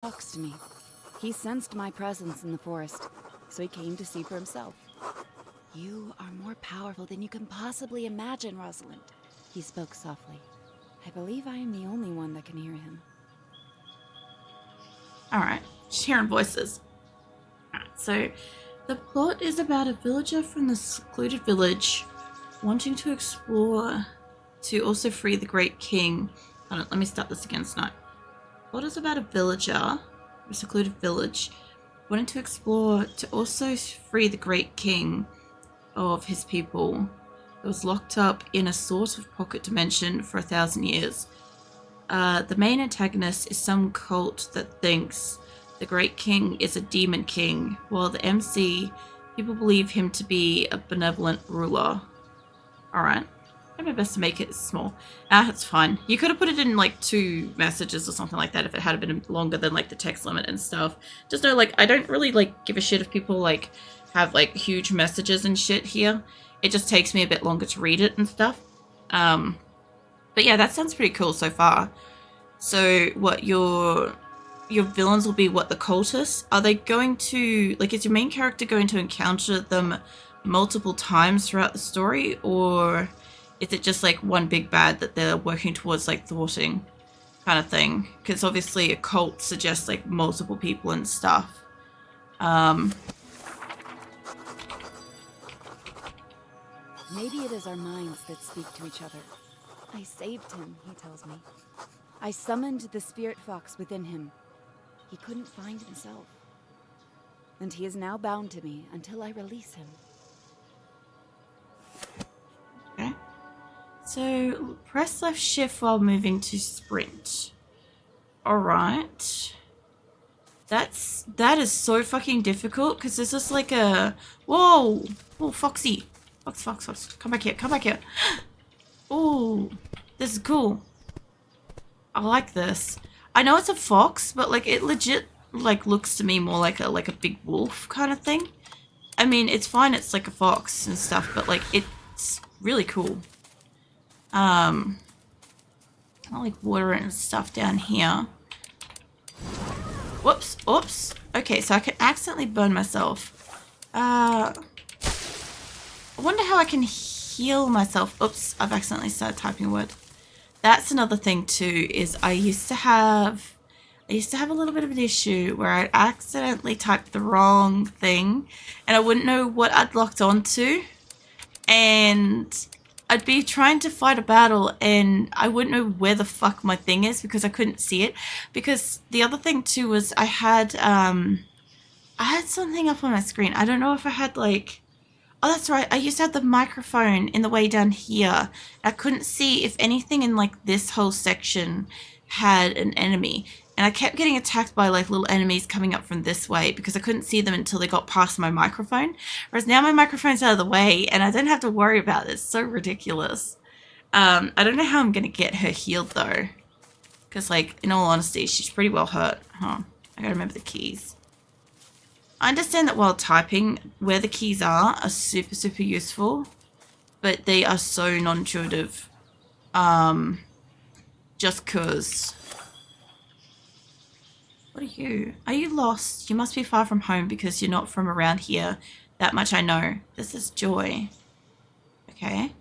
talks to me. He sensed my presence in the forest, so he came to see for himself. You are more powerful than you can possibly imagine, Rosalind. He spoke softly. I believe I am the only one that can hear him. Alright, just hearing voices. Alright, so the plot is about a villager from the secluded village wanting to explore to also free the great king. Hold on, let me start this again, Snow. Plot is about a villager, a secluded village, wanting to explore to also free the great king of his people that was locked up in a sort of pocket dimension for 1,000 years. The main antagonist is some cult that thinks the Great King is a demon king, while the MC, people believe him to be a benevolent ruler. Alright. I did my best to make it small. It's fine. You could have put it in like 2 messages or something like that if it had been longer than like the text limit and stuff. Just know, like, I don't really like give a shit if people like have like huge messages and shit here. It just takes me a bit longer to read it and stuff. But yeah, that sounds pretty cool so far. So what your villains will be, what, the cultists? Are they going to, like, is your main character going to encounter them multiple times throughout the story, or is it just like one big bad that they're working towards like thwarting kind of thing? Because obviously a cult suggests like multiple people and stuff. Maybe it is our minds that speak to each other. I saved him, he tells me. I summoned the spirit fox within him. He couldn't find himself. And he is now bound to me until I release him. Okay. So press left shift while moving to sprint. Alright. That is so fucking difficult, because this is like a... Whoa! Oh, Foxy. Fox. Come back here. Oh, this is cool. I like this. I know it's a fox, but like it legit like looks to me more like a big wolf kind of thing. I mean, it's fine, it's like a fox and stuff, but like it's really cool. I like water and stuff down here. Whoops. Okay, so I can accidentally burn myself. I wonder how I can heal myself. Oops, I've accidentally started typing a word. That's another thing too, is I used to have a little bit of an issue where I'd accidentally typed the wrong thing and I wouldn't know what I'd locked onto, and I'd be trying to fight a battle and I wouldn't know where the fuck my thing is because I couldn't see it. Because the other thing too was I had something up on my screen. I don't know if I had like... Oh, that's right. I used to have the microphone in the way down here. I couldn't see if anything in like this whole section had an enemy. And I kept getting attacked by like little enemies coming up from this way because I couldn't see them until they got past my microphone. Whereas now my microphone's out of the way and I don't have to worry about it. It's so ridiculous. I don't know how I'm going to get her healed though. Because like, in all honesty, she's pretty well hurt. I gotta remember the keys. I understand that while typing, where the keys are super, super useful, but they are so non-intuitive. Just cause. What are you? Are you lost? You must be far from home because you're not from around here. That much I know. This is Joy. Okay.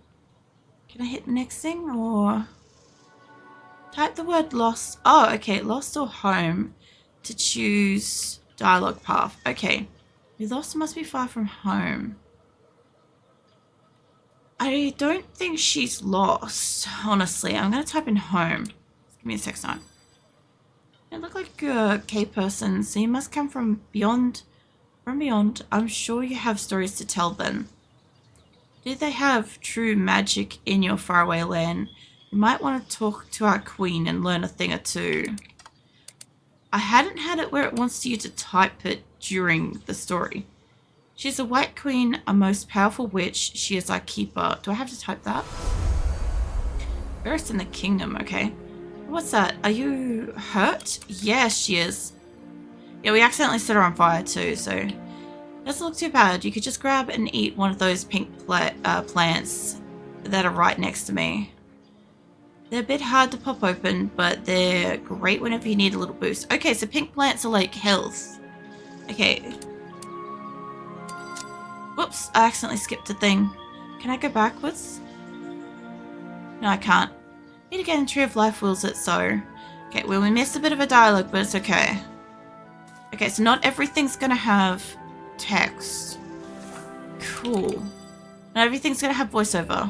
Can I hit the next thing or... Type the word lost. Oh, okay. Lost or home to choose... Dialogue path. Okay. You lost must be far from home. I don't think she's lost, honestly. I'm going to type in home. Give me a sec now. You look like a K person, so you must come from beyond. From beyond. I'm sure you have stories to tell then. Do they have true magic in your faraway land? You might want to talk to our queen and learn a thing or two. I hadn't had it where it wants you to type it during the story. She's a white queen, a most powerful witch. She is our keeper. Do I have to type that? Fairest in the kingdom, okay. What's that? Are you hurt? Yes, she is. Yeah, we accidentally set her on fire too, so... Doesn't look too bad. You could just grab and eat one of those pink plants that are right next to me. They're a bit hard to pop open, but they're great whenever you need a little boost. Okay, so pink plants are like health. Okay. Whoops, I accidentally skipped a thing. Can I go backwards? No, I can't. Need to get in Tree of Life, wills it so. Okay, well, we missed a bit of a dialogue, but it's okay. Okay, so not everything's gonna have text. Cool. Not everything's gonna have voiceover.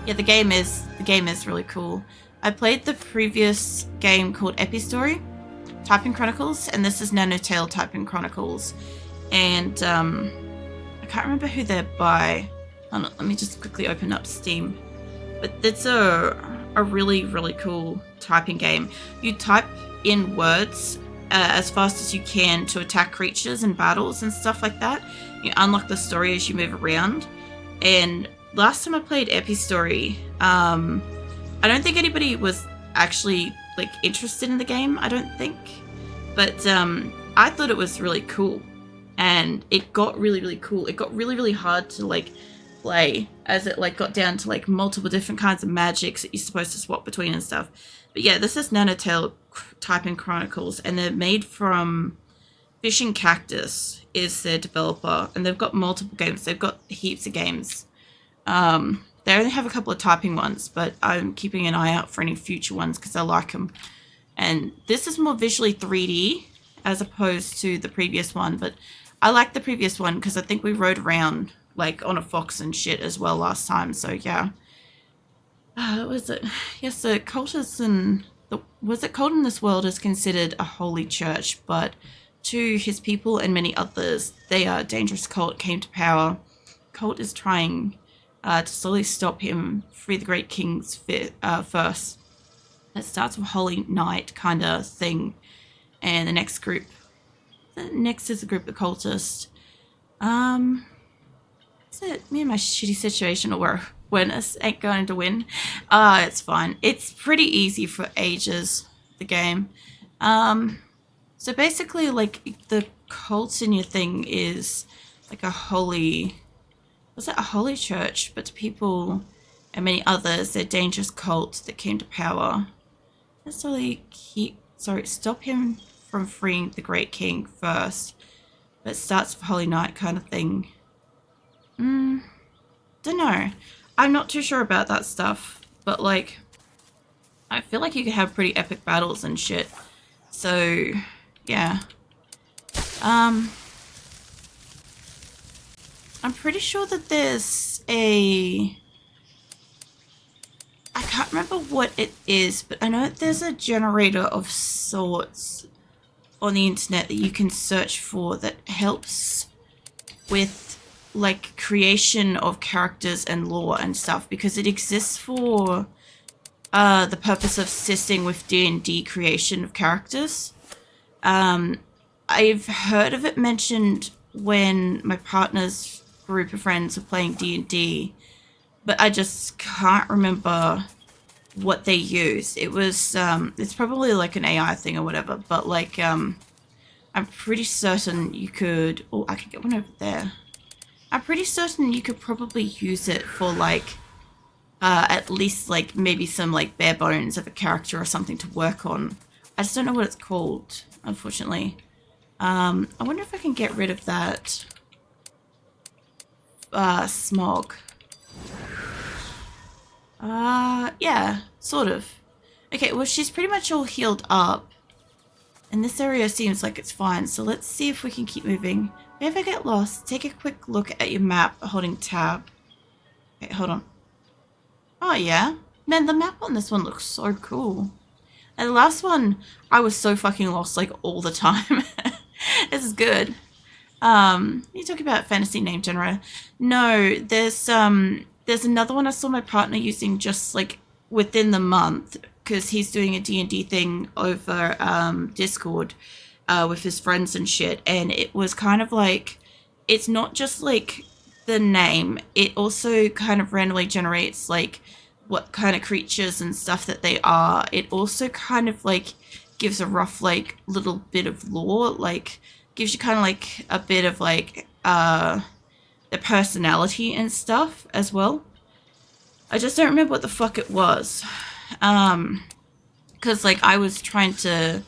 Yeah, the game is really cool. I played the previous game called Epistory, Typing Chronicles, and this is Nanotale Typing Chronicles. And I can't remember who they're by. Hold on, let me just quickly open up Steam. But it's a really, really cool typing game. You type in words as fast as you can to attack creatures in battles and stuff like that. You unlock the story as you move around. And last time I played Epistory, I don't think anybody was actually like interested in the game, I don't think. But I thought it was really cool. And it got really, really cool. It got really, really hard to like play as it like got down to like multiple different kinds of magics that you're supposed to swap between and stuff. But yeah, this is Nanotale Typing Chronicles, and they're made from Fishing Cactus is their developer, and they've got multiple games. They've got heaps of games. They only have a couple of typing ones, but I'm keeping an eye out for any future ones because I like them. And this is more visually 3D as opposed to the previous one, but I like the previous one because I think we rode around like on a fox and shit as well last time, so yeah. What was it? Yes, the cultists and was it called in this world is considered a holy church, but to his people and many others, they are a dangerous cult came to power. Cult is trying to slowly stop him, free the great kings first. It starts with Holy Night kind of thing, and the next is a group of cultists. Is it me and my shitty situational awareness ain't going to win? It's fine. It's pretty easy for ages, the game. So basically, like, the cult in your thing is like a holy church, but to people and many others, they're a dangerous cult that came to power. Necessarily stop him from freeing the great king first, but it starts with Holy Night kind of thing. Don't know. I'm not too sure about that stuff, but like, I feel like you could have pretty epic battles and shit. So, yeah. I'm pretty sure that there's I can't remember what it is, but I know that there's a generator of sorts on the internet that you can search for that helps with like creation of characters and lore and stuff, because it exists for the purpose of assisting with D&D creation of characters. I've heard of it mentioned when my partner's group of friends were playing D&D, but I just can't remember what they used. It was it's probably like an AI thing or whatever, but like I'm pretty certain you could I could get one over there. I'm pretty certain you could probably use it for like at least like maybe some like bare bones of a character or something to work on. I just don't know what it's called, unfortunately. I wonder if I can get rid of that smog. Yeah, sort of. Okay, well, she's pretty much all healed up. And this area seems like it's fine, so let's see if we can keep moving. If I get lost, take a quick look at your map holding tab. Okay, hold on. Oh, yeah. Man, the map on this one looks so cool. And the last one, I was so fucking lost, like, all the time. This is good. You talking about fantasy name generator? No, there's another one I saw my partner using just, like, within the month, because he's doing a D&D thing over Discord with his friends and shit, and it was kind of like, it's not just like the name, it also kind of randomly generates like what kind of creatures and stuff that they are. It also kind of like gives a rough like little bit of lore, like gives you kind of like a bit of like the personality and stuff as well. I just don't remember what the fuck it was. Because like I was trying to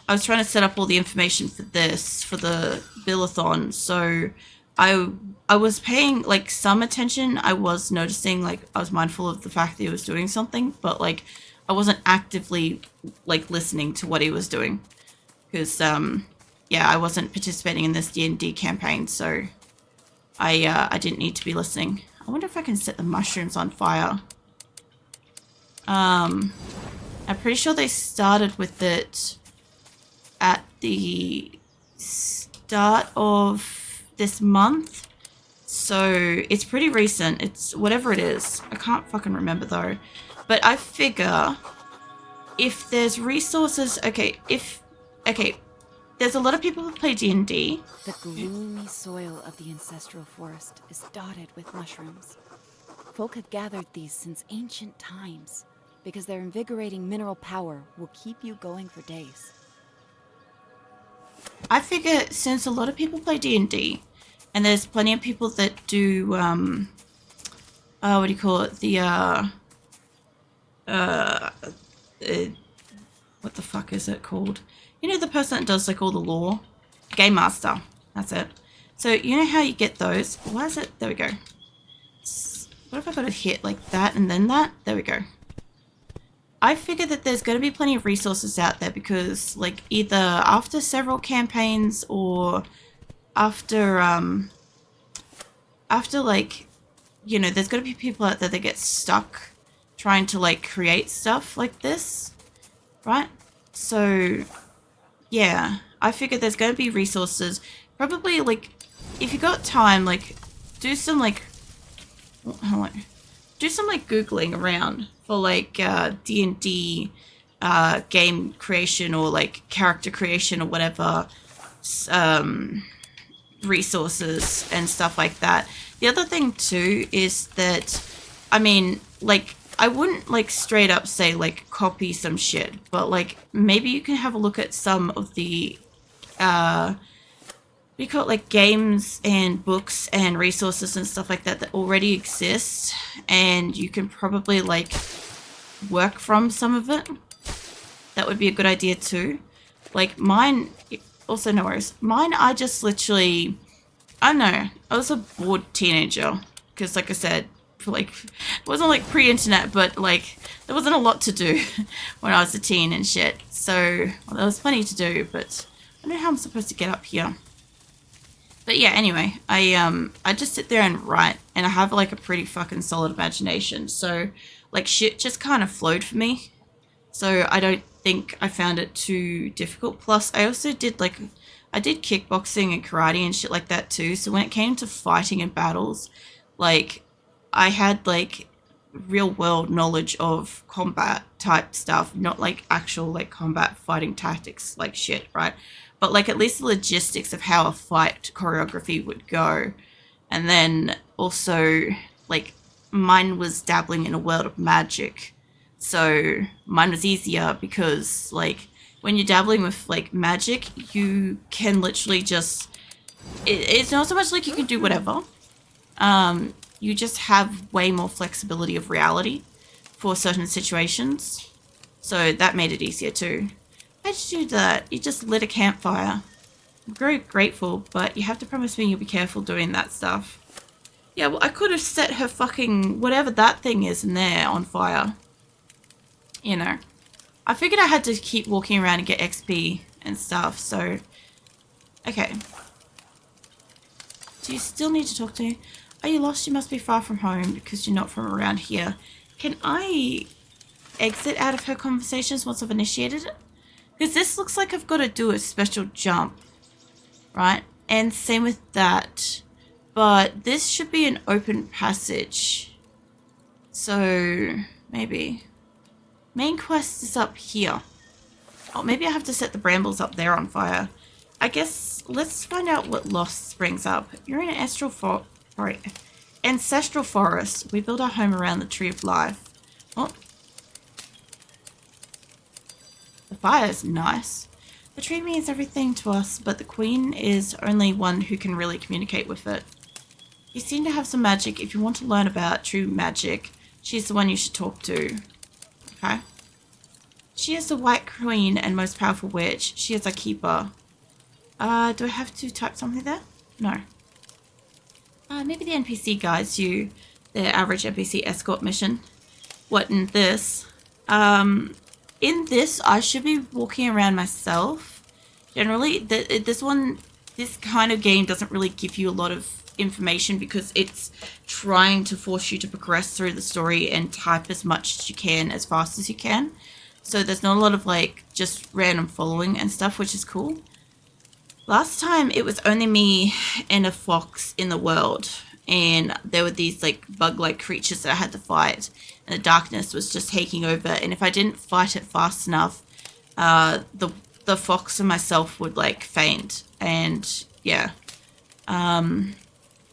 set up all the information for this, for the billathon, so I was paying like some attention. I was noticing, like I was mindful of the fact that he was doing something, but like I wasn't actively like listening to what he was doing, because yeah, I wasn't participating in this D&D campaign, so I didn't need to be listening. I wonder if I can set the mushrooms on fire. I'm pretty sure they started with it at the start of this month, so it's pretty recent. It's whatever it is. I can't fucking remember though. But I figure if there's resources, okay, there's a lot of people who play D&D. The gloomy soil of the ancestral forest is dotted with mushrooms. Folk have gathered these since ancient times, because their invigorating mineral power will keep you going for days. I figure since a lot of people play D&D, and there's plenty of people that do, what do you call it? What the fuck is it called? You know, the person that does like all the lore? Game Master. That's it. So you know how you get those? Why is it? There we go. What if I got to hit like that and then that? There we go. I figure that there's going to be plenty of resources out there, because like either after several campaigns or after like, you know, there's going to be people out there that get stuck trying to like create stuff like this, right? So yeah, I figure there's going to be resources. Probably like if you got time, like do some like Googling around for like D&D game creation or like character creation or whatever, resources and stuff like that. The other thing too is that, I mean, like I wouldn't like straight up say like copy some shit, but like maybe you can have a look at some of the we call it like games and books and resources and stuff like that that already exist, and you can probably like work from some of it. That would be a good idea too. Like mine, also no worries. Mine, I just literally, I don't know, I was a bored teenager, because like I said, like it wasn't like pre-internet, but like there wasn't a lot to do when I was a teen and shit. So well, there was plenty to do, but I don't know how I'm supposed to get up here. But yeah, anyway, I just sit there and write, and I have like a pretty fucking solid imagination. So like shit just kind of flowed for me. So I don't think I found it too difficult. Plus I also did like, I did kickboxing and karate and shit like that too. So when it came to fighting and battles, like I had like real world knowledge of combat type stuff, not like actual like combat fighting tactics like shit, right? But like at least the logistics of how a fight choreography would go. And then also like mine was dabbling in a world of magic. So mine was easier because like when you're dabbling with like magic, you can literally just, it's not so much like you can do whatever. You just have way more flexibility of reality for certain situations. So that made it easier too. How'd you do that? You just lit a campfire. I'm very grateful, but you have to promise me you'll be careful doing that stuff. Yeah, well, I could have set her fucking whatever that thing is in there on fire. You know. I figured I had to keep walking around and get XP and stuff, so... Okay. Do you still need to talk to me? Are you lost? You must be far from home because you're not from around here. Can I exit out of her conversations once I've initiated it? Because this looks like I've got to do a special jump, right? And same with that. But this should be an open passage. So, maybe. Main quest is up here. Oh, maybe I have to set the brambles up there on fire. I guess, let's find out what Lost brings up. You're in an ancestral forest. We build our home around the Tree of Life. Oh. The fire is nice. The tree means everything to us, but the queen is only one who can really communicate with it. You seem to have some magic. If you want to learn about true magic, She's the one you should talk to. Okay. She is the White Queen and most powerful witch. She is a keeper. Do I have to type something there? No. Maybe the NPC guides you their average NPC escort mission. What in this? In this, I should be walking around myself. Generally, this kind of game doesn't really give you a lot of information because it's trying to force you to progress through the story and type as much as you can as fast as you can. So there's not a lot of like just random following and stuff, which is cool. Last time it was only me and a fox in the world, and there were these like bug-like creatures that I had to fight, and the darkness was just taking over, and if I didn't fight it fast enough, the fox and myself would like faint. And yeah, I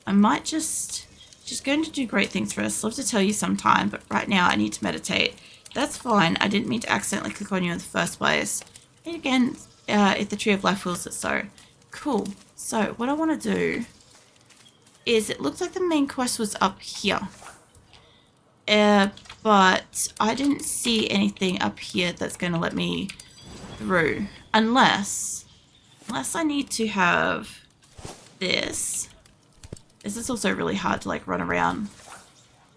might just she's going to do great things for us. Love to tell you sometime, but right now I need to meditate. That's fine. I didn't mean to accidentally click on you in the first place. And again, if the Tree of Life wills it so. Cool. So what I want to do is, it looks like the main quest was up here. But I didn't see anything up here that's going to let me through. Unless I need to have this. This is also really hard to like run around.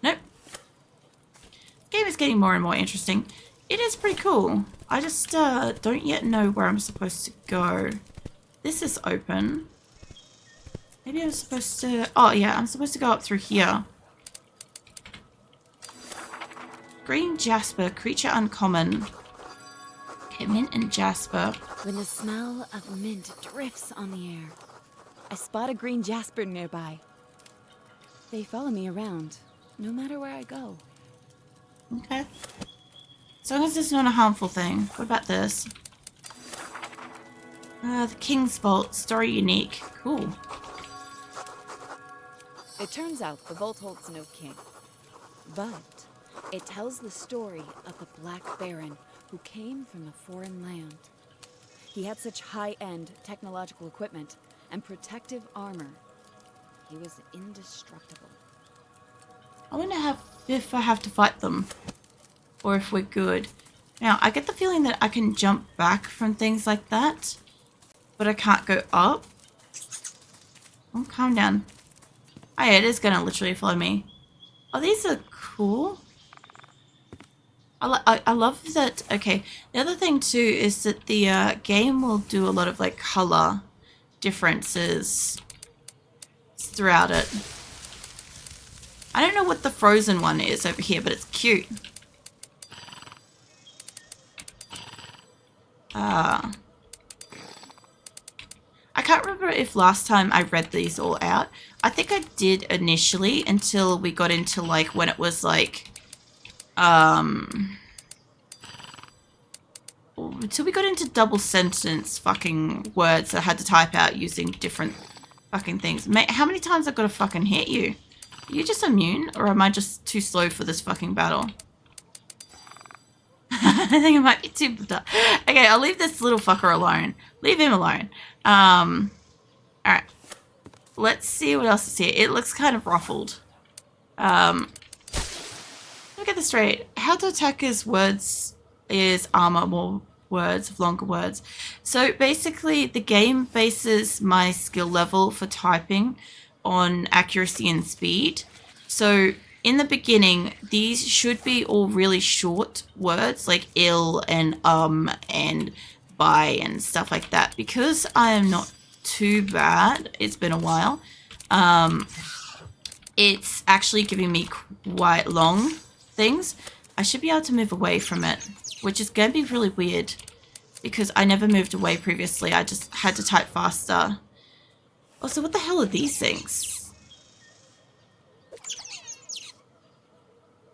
Nope. The game is getting more and more interesting. It is pretty cool. I just don't yet know where I'm supposed to go. This is open. Maybe I'm supposed to... Oh yeah, I'm supposed to go up through here. Green jasper, creature uncommon. Okay, mint and jasper. When the smell of mint drifts on the air, I spot a green jasper nearby. They follow me around, no matter where I go. Okay. As long as it's not a harmful thing. What about this? The King's Vault, story unique. Cool. It turns out the vault holds no king, but it tells the story of a Black Baron who came from a foreign land. He had such high-end technological equipment and protective armor. He was indestructible. I wonder if I have to fight them, or if we're good. Now, I get the feeling that I can jump back from things like that, but I can't go up. Oh, calm down. Oh yeah, it is gonna literally follow me. Oh, these are cool. I love that. Okay, the other thing too is that the game will do a lot of like color differences throughout it. I don't know what the frozen one is over here, but it's cute. I can't remember if last time I read these all out. I think I did initially until we got into like when it was like until we got into double sentence fucking words that I had to type out using different fucking things. Mate, how many times I've got to fucking hit you? Are you just immune, or am I just too slow for this fucking battle? I think it might be too... Okay, I'll leave this little fucker alone. Leave him alone. Alright. Let's see what else is here. It looks kind of ruffled. Let me get this straight. How to attack his words is armor, more words, longer words. So basically, the game bases my skill level for typing on accuracy and speed. So in the beginning, these should be all really short words like ill and by and stuff like that. Because I am not too bad, it's been a while, it's actually giving me quite long things. I should be able to move away from it, which is going to be really weird because I never moved away previously. I just had to type faster. Also, what the hell are these things?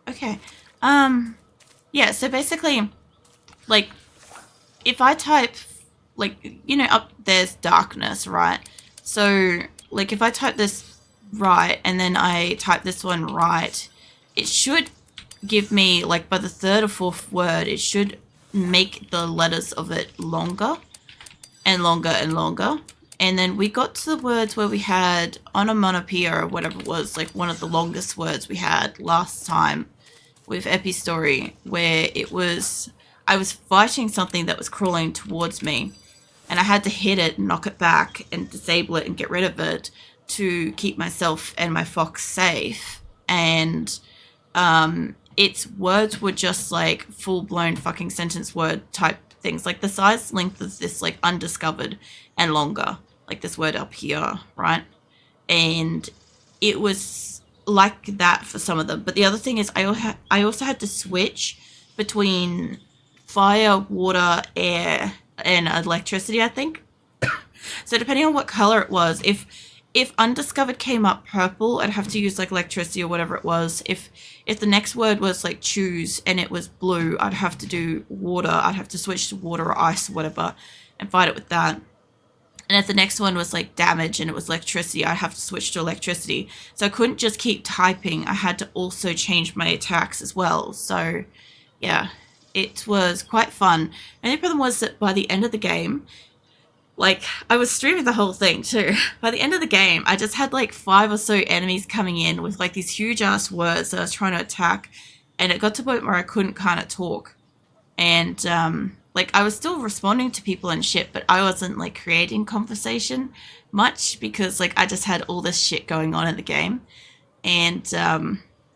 Okay. Yeah, so basically, like, if I type, like, you know, up there's darkness, right? So, like, if I type this right and then I type this one right, it should give me, like, by the third or fourth word, it should make the letters of it longer and longer and longer. And then we got to the words where we had onomatopoeia or whatever it was, like one of the longest words we had last time. with Epi Story where I was fighting something that was crawling towards me, and I had to hit it and knock it back and disable it and get rid of it to keep myself and my fox safe. And its words were just like full-blown fucking sentence word type things, like the size length of this like undiscovered and longer, like this word up here, right? And it was like that for some of them. But the other thing is I also had to switch between fire, water, air, and electricity, I think. So depending on what color it was, if undiscovered came up purple, I'd have to use like electricity or whatever it was. If the next word was like choose and it was blue, I'd have to do water. I'd have to switch to water or ice or whatever and fight it with that. And if the next one was like damage and it was electricity, I'd have to switch to electricity. So I couldn't just keep typing. I had to also change my attacks as well. So yeah, it was quite fun. The only problem was that by the end of the game, like, I was streaming the whole thing too. By the end of the game, I just had like 5 or so enemies coming in with like these huge ass words that I was trying to attack. And it got to a point where I couldn't kind of talk. And like, I was still responding to people and shit, but I wasn't like creating conversation much because like I just had all this shit going on in the game. And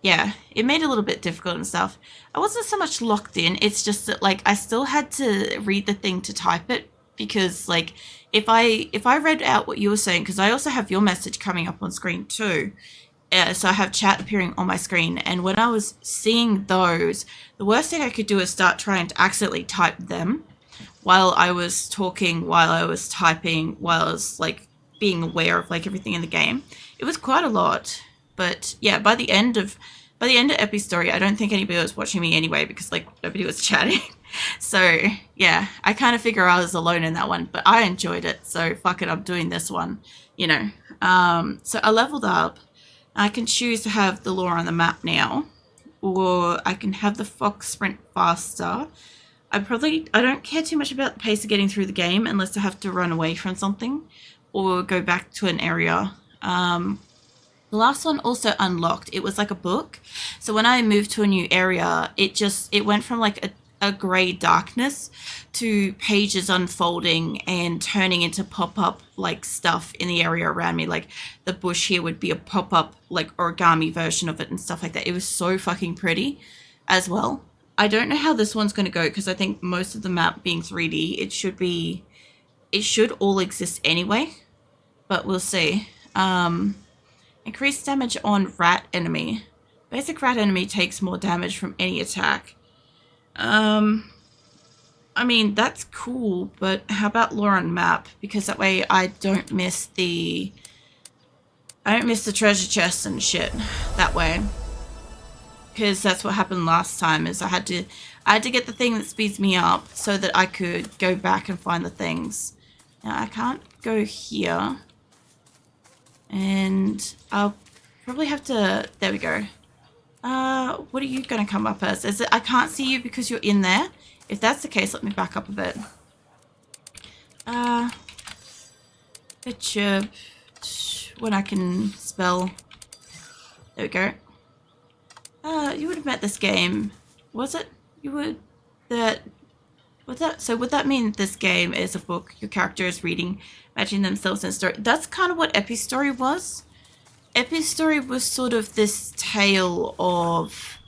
yeah, it made it a little bit difficult and stuff. I wasn't so much locked in. It's just that like I still had to read the thing to type it. Because like if I read out what you were saying, because I also have your message coming up on screen too, so I have chat appearing on my screen, and when I was seeing those, the worst thing I could do is start trying to accidentally type them while I was talking, while I was typing, while I was like being aware of like everything in the game. It was quite a lot, but yeah, by the end of Epi Story, I don't think anybody was watching me anyway because like nobody was chatting. So yeah, I kind of figure I was alone in that one, but I enjoyed it. So fuck it, I'm doing this one, you know. So I leveled up. I can choose to have the lore on the map now, or I can have the fox sprint faster. I don't care too much about the pace of getting through the game unless I have to run away from something or go back to an area. The last one also unlocked. It was like a book. So when I moved to a new area, it went from like a grey darkness to pages unfolding and turning into pop-up like stuff in the area around me. Like the bush here would be a pop-up like origami version of it and stuff like that. It was so fucking pretty as well. I don't know how this one's going to go because I think most of the map being 3D, it should all exist anyway, but we'll see. Increased damage on rat enemy. Basic rat enemy takes more damage from any attack. I mean, that's cool, but how about lore on map? Because that way I don't miss the treasure chest and shit that way. Because that's what happened last time, is I had to get the thing that speeds me up so that I could go back and find the things. Now I can't go here. And I'll probably have to, there we go. What are you going to come up as? Is it, I can't see you because you're in there? If that's the case, let me back up a bit. Picture when I can spell. There we go. You would have met this game. Was it? You would, so would that mean this game is a book your character is reading, imagining themselves in a story? That's kind of what Epi Story was. Epi Story was sort of this tale of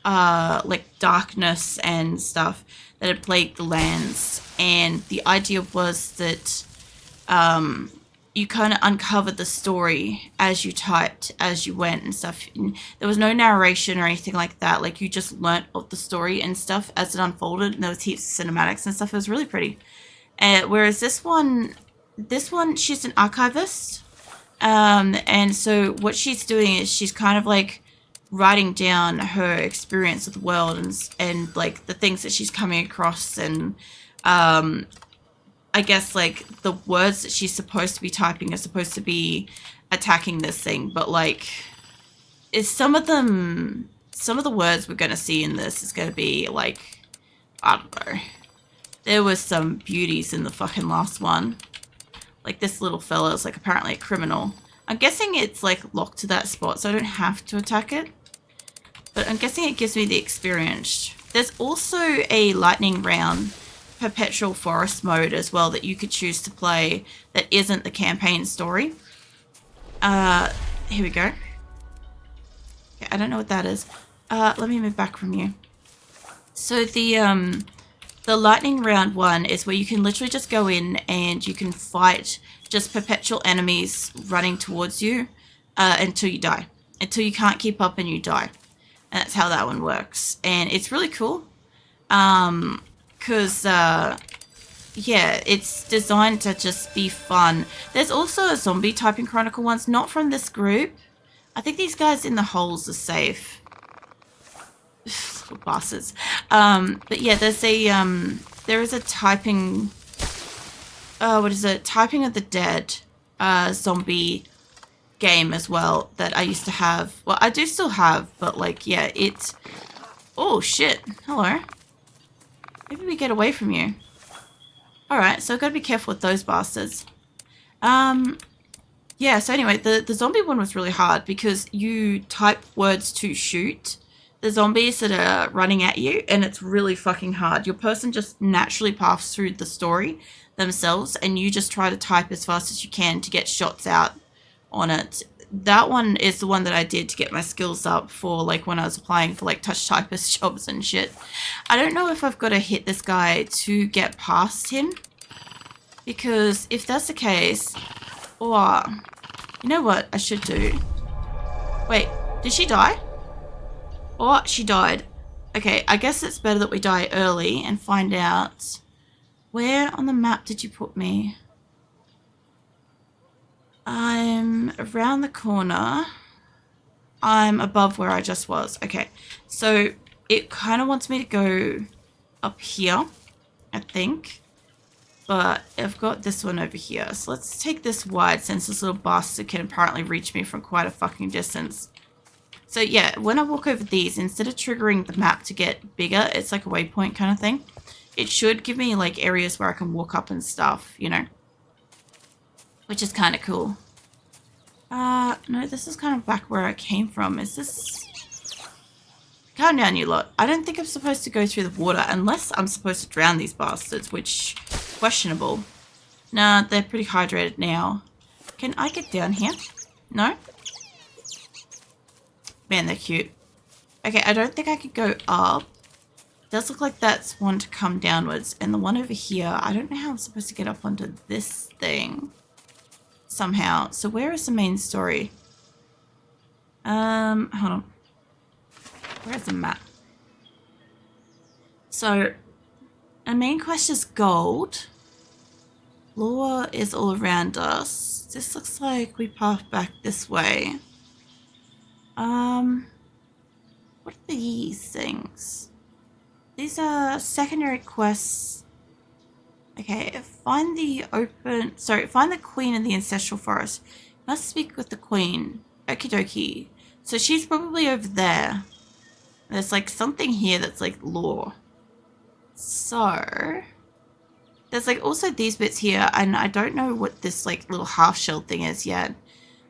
like darkness and stuff that had plagued the lands, and the idea was that you kind of uncovered the story as you typed, as you went and stuff. And there was no narration or anything like that. Like you just learnt of the story and stuff as it unfolded, and there was heaps of cinematics and stuff. It was really pretty. Whereas this one, she's an archivist. And so what she's doing is she's kind of like writing down her experience of the world and like the things that she's coming across, and I guess like the words that she's supposed to be typing are supposed to be attacking this thing, but like some of the words we're going to see in this is going to be like, I don't know. There was some beauties in the fucking last one. Like this little fella is like apparently a criminal. I'm guessing it's like locked to that spot, so I don't have to attack it. but I'm guessing it gives me the experience. There's also a lightning round perpetual forest mode as well that you could choose to play that isn't the campaign story. Here we go. Okay, I don't know what that is. Let me move back from you. So the lightning round one is where you can literally just go in and you can fight just perpetual enemies running towards you until you die. Until you can't keep up and you die. And that's how that one works. And it's really cool. Because, yeah, it's designed to just be fun. There's also a zombie typing Chronicle ones, not from this group. I think these guys in the holes are safe. Little bastards. But yeah, there's a, there is a typing, what is it? Typing of the Dead, zombie game as well that I used to have. Well, I do still have, but like, yeah, it's... Oh, shit. Hello. Maybe we get away from you. Alright, so I've got to be careful with those bastards. Yeah, so anyway, the zombie one was really hard because you type words to shoot the zombies that are running at you, and it's really fucking hard. Your person just naturally paths through the story themselves, and you just try to type as fast as you can to get shots out on it. That one is the one that I did to get my skills up for like when I was applying for like touch typist jobs and shit. I don't know if I've got to hit this guy to get past him, because if that's the case, or you know what I should do? Wait, did she die? Oh, she died. Okay, I guess it's better that we die early and find out where on the map did you put me? I'm around the corner. I'm above where I just was. Okay, so it kind of wants me to go up here, I think. But I've got this one over here. So let's take this wide since this little bastard can apparently reach me from quite a fucking distance. So yeah, when I walk over these, instead of triggering the map to get bigger, it's like a waypoint kind of thing. It should give me like areas where I can walk up and stuff, you know. Which is kind of cool. No, this is kind of back where I came from. Is this... Calm down, you lot. I don't think I'm supposed to go through the water unless I'm supposed to drown these bastards, which... questionable. Nah, they're pretty hydrated now. Can I get down here? No? Man, they're cute. Okay, I don't think I could go up. It does look like that's one to come downwards. And the one over here, I don't know how I'm supposed to get up onto this thing. Somehow. So where is the main story? Hold on. Where's the map? So, our main quest is gold. Lore is all around us. This looks like we path back this way. What are these things? These are secondary quests. Okay, find the queen in the ancestral forest. Must speak with the queen. Okie dokie. So she's probably over there. There's like something here that's like lore. So there's like also these bits here, and I don't know what this like little half shell thing is yet.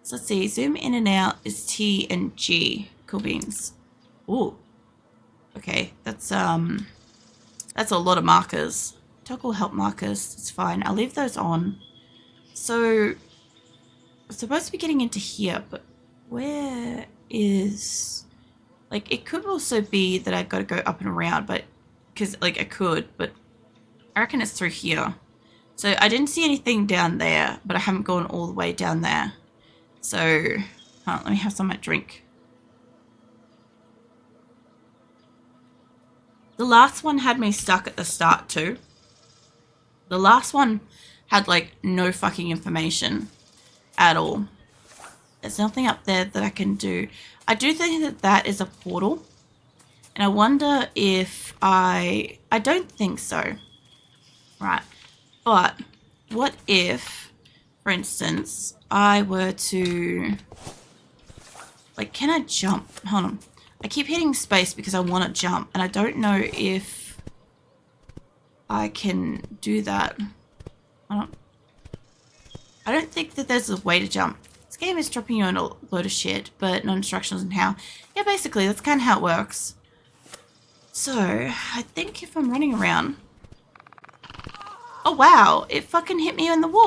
So let's see, zoom in and out is T and G. Cool beans. Ooh. Okay, that's a lot of markers. Toggle help markers, it's fine. I'll leave those on. So I'm supposed to be getting into here, but where is... Like, it could also be that I've got to go up and around, but... Because, like, I could, but I reckon it's through here. So I didn't see anything down there, but I haven't gone all the way down there. So, let me have some of my drink. The last one had me stuck at the start too. The last one had like no fucking information at all. There's nothing up there that I can do. I do think that that is a portal. And I wonder if I don't think so. Right. But what if, for instance, I were to... Like, can I jump? Hold on. I keep hitting space because I want to jump. And I don't know if I can do that. I don't think that there's a way to jump. game is dropping you on a load of shit, but no instructions on how. Yeah, basically, that's kind of how it works. So, I think if I'm running around... Oh, wow. It fucking hit me on the wall.